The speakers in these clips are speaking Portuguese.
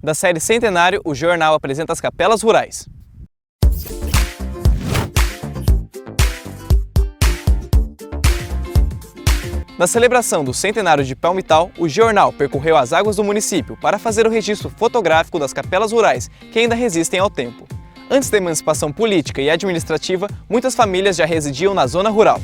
Da série Centenário, o jornal apresenta as capelas rurais. Na celebração do centenário de Palmital, o jornal percorreu as águas do município para fazer o registro fotográfico das capelas rurais que ainda resistem ao tempo. Antes da emancipação política e administrativa, muitas famílias já residiam na zona rural.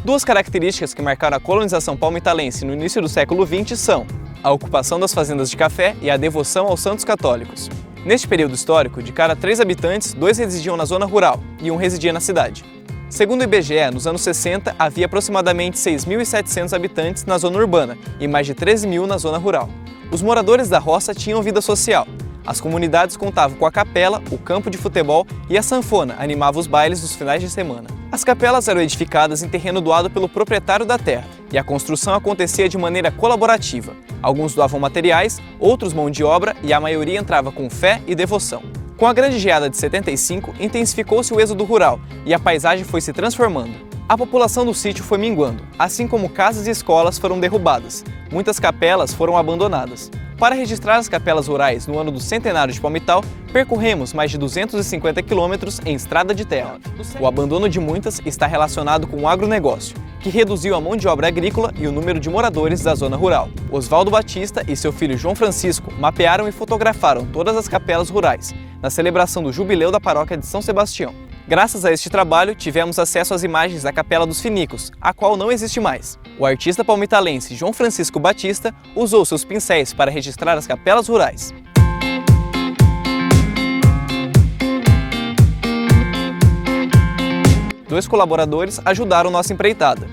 Duas características que marcaram a colonização palmitalense no início do século XX são a ocupação das fazendas de café e a devoção aos santos católicos. Neste período histórico, de cada 3 habitantes, 2 residiam na zona rural e 1 residia na cidade. Segundo o IBGE, nos anos 60, havia aproximadamente 6.700 habitantes na zona urbana e mais de 13.000 na zona rural. Os moradores da roça tinham vida social. As comunidades contavam com a capela, o campo de futebol e a sanfona animava os bailes dos finais de semana. As capelas eram edificadas em terreno doado pelo proprietário da terra e a construção acontecia de maneira colaborativa. Alguns doavam materiais, outros mão de obra e a maioria entrava com fé e devoção. Com a grande geada de 75, intensificou-se o êxodo rural e a paisagem foi se transformando. A população do sítio foi minguando, assim como casas e escolas foram derrubadas. Muitas capelas foram abandonadas. Para registrar as capelas rurais no ano do centenário de Palmital, percorremos mais de 250 quilômetros em estrada de terra. O abandono de muitas está relacionado com o agronegócio, que reduziu a mão de obra agrícola e o número de moradores da zona rural. Oswaldo Batista e seu filho João Francisco mapearam e fotografaram todas as capelas rurais, na celebração do jubileu da paróquia de São Sebastião. Graças a este trabalho, tivemos acesso às imagens da Capela dos Finicos, a qual não existe mais. O artista palmitalense João Francisco Batista usou seus pincéis para registrar as capelas rurais. Dois colaboradores ajudaram nossa empreitada.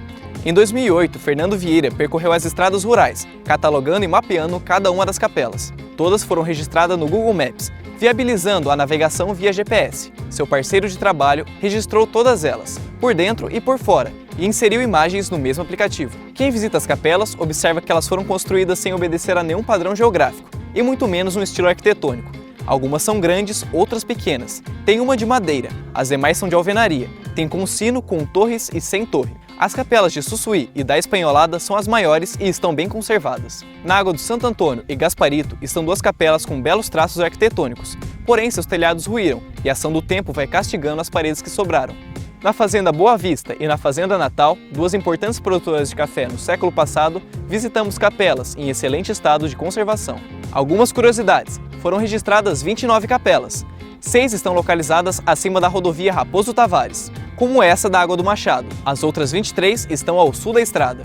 Em 2008, Fernando Vieira percorreu as estradas rurais, catalogando e mapeando cada uma das capelas. Todas foram registradas no Google Maps, viabilizando a navegação via GPS. Seu parceiro de trabalho registrou todas elas, por dentro e por fora, e inseriu imagens no mesmo aplicativo. Quem visita as capelas observa que elas foram construídas sem obedecer a nenhum padrão geográfico, e muito menos um estilo arquitetônico. Algumas são grandes, outras pequenas. Tem uma de madeira, as demais são de alvenaria. Tem com sino, com torres e sem torre. As capelas de Sussuí e da Espanholada são as maiores e estão bem conservadas. Na Água do Santo Antônio e Gasparito estão 2 capelas com belos traços arquitetônicos, porém seus telhados ruíram e a ação do tempo vai castigando as paredes que sobraram. Na Fazenda Boa Vista e na Fazenda Natal, 2 importantes produtoras de café no século passado, visitamos capelas em excelente estado de conservação. Algumas curiosidades: foram registradas 29 capelas. 6 estão localizadas acima da rodovia Raposo Tavares, como essa da Água do Machado. As outras 23 estão ao sul da estrada.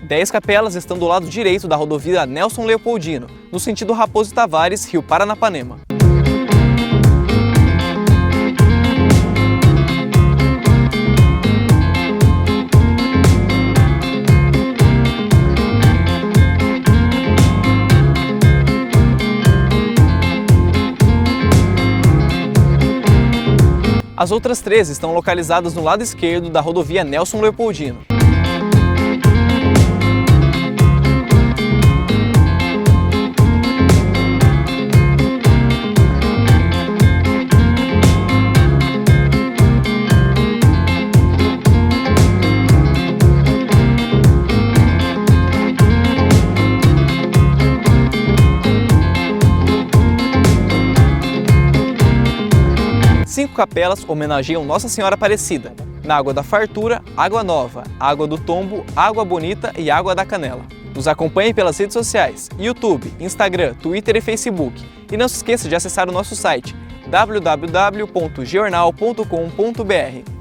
Dez capelas estão do lado direito da rodovia Nelson Leopoldino, no sentido Raposo Tavares, Rio Paranapanema. As outras 3 estão localizadas no lado esquerdo da rodovia Nelson Leopoldino. Cinco capelas homenageiam Nossa Senhora Aparecida, na Água da Fartura, Água Nova, Água do Tombo, Água Bonita e Água da Canela. Nos acompanhe pelas redes sociais, YouTube, Instagram, Twitter e Facebook. E não se esqueça de acessar o nosso site www.geornal.com.br.